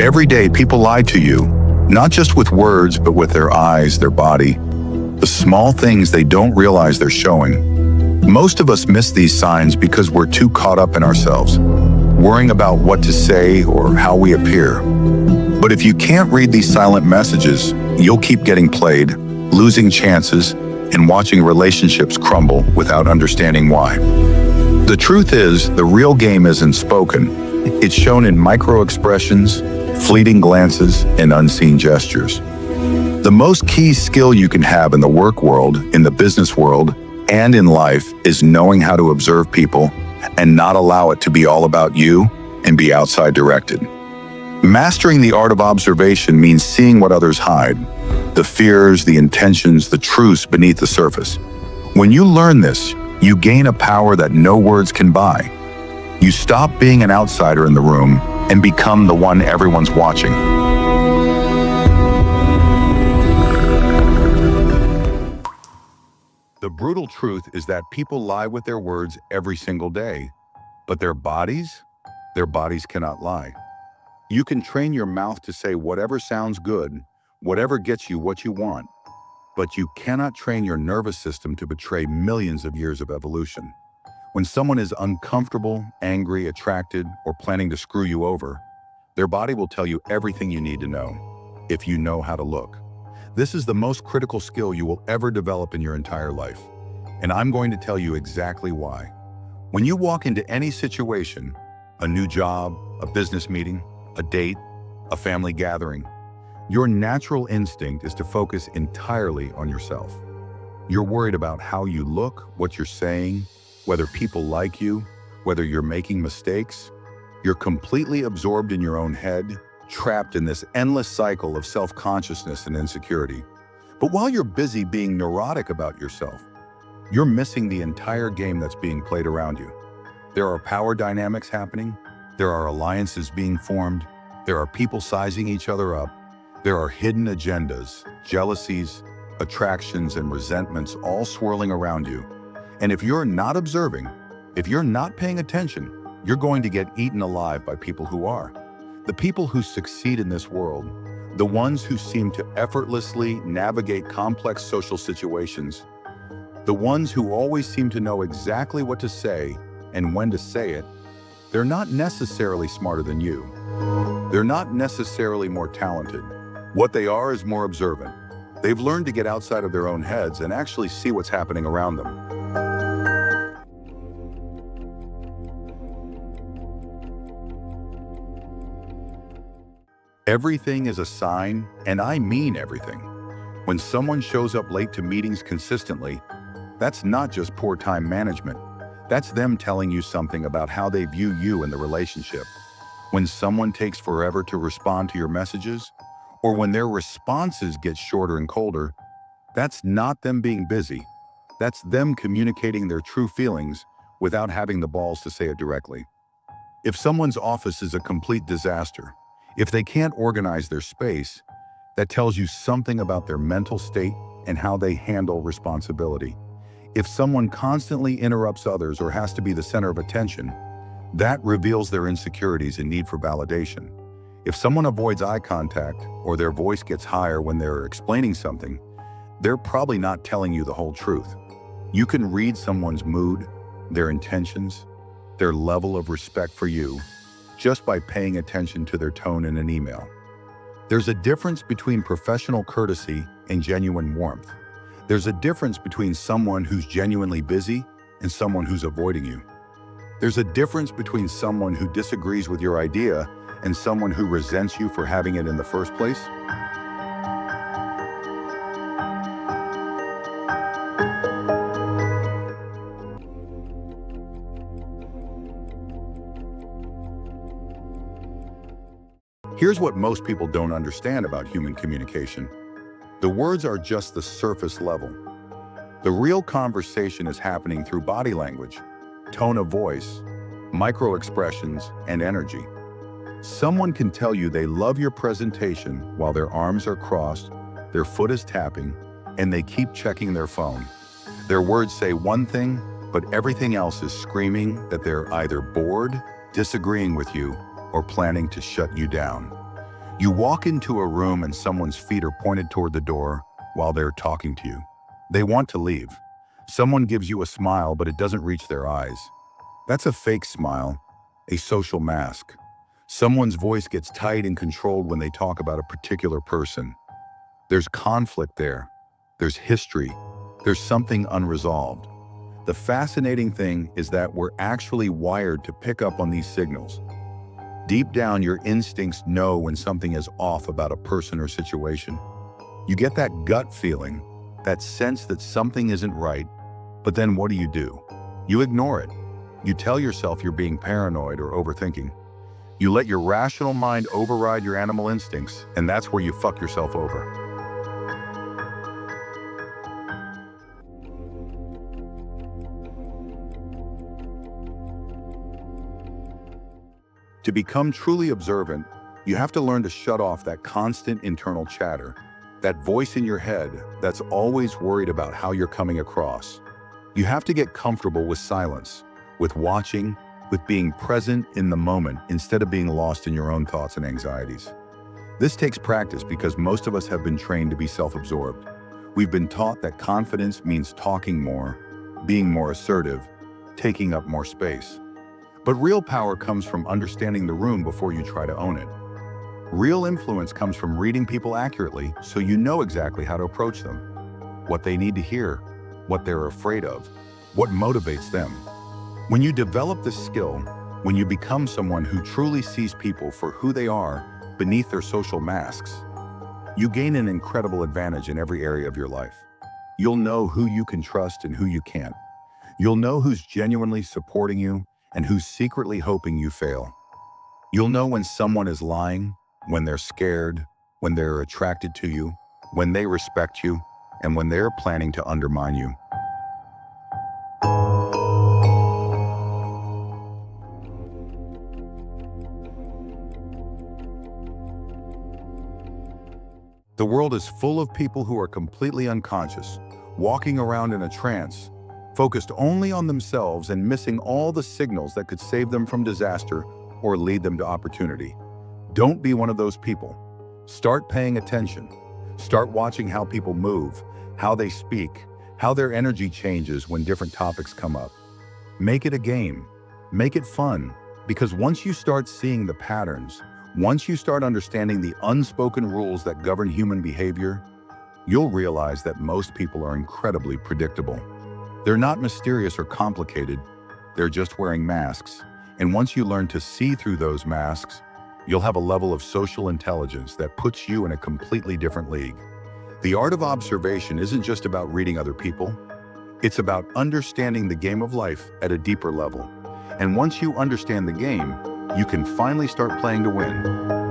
Every day, people lie to you, not just with words, but with their eyes, their body, the small things they don't realize they're showing. Most of us miss these signs because we're too caught up in ourselves, worrying about what to say or how we appear. But if you can't read these silent messages, you'll keep getting played, losing chances, and watching relationships crumble without understanding why. The truth is, the real game isn't spoken. It's shown in micro-expressions, fleeting glances, and unseen gestures. The most key skill you can have in the work world, in the business world, and in life is knowing how to observe people and not allow it to be all about you and be outside directed. Mastering the art of observation means seeing what others hide, the fears, the intentions, the truths beneath the surface. When you learn this, you gain a power that no words can buy. You stop being an outsider in the room and become the one everyone's watching. The brutal truth is that people lie with their words every single day, but their bodies cannot lie. You can train your mouth to say whatever sounds good, whatever gets you what you want, but you cannot train your nervous system to betray millions of years of evolution. When someone is uncomfortable, angry, attracted, or planning to screw you over, their body will tell you everything you need to know, if you know how to look. This is the most critical skill you will ever develop in your entire life, and I'm going to tell you exactly why. When you walk into any situation, a new job, a business meeting, a date, a family gathering, your natural instinct is to focus entirely on yourself. You're worried about how you look, what you're saying, whether people like you, whether you're making mistakes. You're completely absorbed in your own head, trapped in this endless cycle of self-consciousness and insecurity. But while you're busy being neurotic about yourself, you're missing the entire game that's being played around you. There are power dynamics happening, there are alliances being formed, there are people sizing each other up, there are hidden agendas, jealousies, attractions, and resentments all swirling around you. And if you're not observing, if you're not paying attention, you're going to get eaten alive by people who are. The people who succeed in this world, the ones who seem to effortlessly navigate complex social situations, the ones who always seem to know exactly what to say and when to say it, they're not necessarily smarter than you. They're not necessarily more talented. What they are is more observant. They've learned to get outside of their own heads and actually see what's happening around them. Everything is a sign, and I mean everything. When someone shows up late to meetings consistently, that's not just poor time management. That's them telling you something about how they view you in the relationship. When someone takes forever to respond to your messages, or when their responses get shorter and colder, that's not them being busy. That's them communicating their true feelings without having the balls to say it directly. If someone's office is a complete disaster, if they can't organize their space, that tells you something about their mental state and how they handle responsibility. If someone constantly interrupts others or has to be the center of attention, that reveals their insecurities and need for validation. If someone avoids eye contact or their voice gets higher when they're explaining something, they're probably not telling you the whole truth. You can read someone's mood, their intentions, their level of respect for you, just by paying attention to their tone in an email. There's a difference between professional courtesy and genuine warmth. There's a difference between someone who's genuinely busy and someone who's avoiding you. There's a difference between someone who disagrees with your idea and someone who resents you for having it in the first place. Here's what most people don't understand about human communication. The words are just the surface level. The real conversation is happening through body language, tone of voice, micro-expressions, and energy. Someone can tell you they love your presentation while their arms are crossed, their foot is tapping, and they keep checking their phone. Their words say one thing, but everything else is screaming that they're either bored, disagreeing with you, or planning to shut you down. You walk into a room and someone's feet are pointed toward the door while they're talking to you. They want to leave. Someone gives you a smile, but it doesn't reach their eyes. That's a fake smile, a social mask. Someone's voice gets tight and controlled when they talk about a particular person. There's conflict there. There's history. There's something unresolved. The fascinating thing is that we're actually wired to pick up on these signals. Deep down, your instincts know when something is off about a person or situation. You get that gut feeling, that sense that something isn't right, but then what do? You ignore it. You tell yourself you're being paranoid or overthinking. You let your rational mind override your animal instincts, and that's where you fuck yourself over. To become truly observant, you have to learn to shut off that constant internal chatter, that voice in your head that's always worried about how you're coming across. You have to get comfortable with silence, with watching, with being present in the moment instead of being lost in your own thoughts and anxieties. This takes practice because most of us have been trained to be self-absorbed. We've been taught that confidence means talking more, being more assertive, taking up more space. But real power comes from understanding the room before you try to own it. Real influence comes from reading people accurately so you know exactly how to approach them, what they need to hear, what they're afraid of, what motivates them. When you develop this skill, when you become someone who truly sees people for who they are beneath their social masks, you gain an incredible advantage in every area of your life. You'll know who you can trust and who you can't. You'll know who's genuinely supporting you and who's secretly hoping you fail. You'll know when someone is lying, when they're scared, when they're attracted to you, when they respect you, and when they're planning to undermine you. The world is full of people who are completely unconscious, walking around in a trance, focused only on themselves and missing all the signals that could save them from disaster or lead them to opportunity. Don't be one of those people. Start paying attention. Start watching how people move, how they speak, how their energy changes when different topics come up. Make it a game. Make it fun. Because once you start seeing the patterns, once you start understanding the unspoken rules that govern human behavior, you'll realize that most people are incredibly predictable. They're not mysterious or complicated. They're just wearing masks. And once you learn to see through those masks, you'll have a level of social intelligence that puts you in a completely different league. The art of observation isn't just about reading other people. It's about understanding the game of life at a deeper level. And once you understand the game, you can finally start playing to win.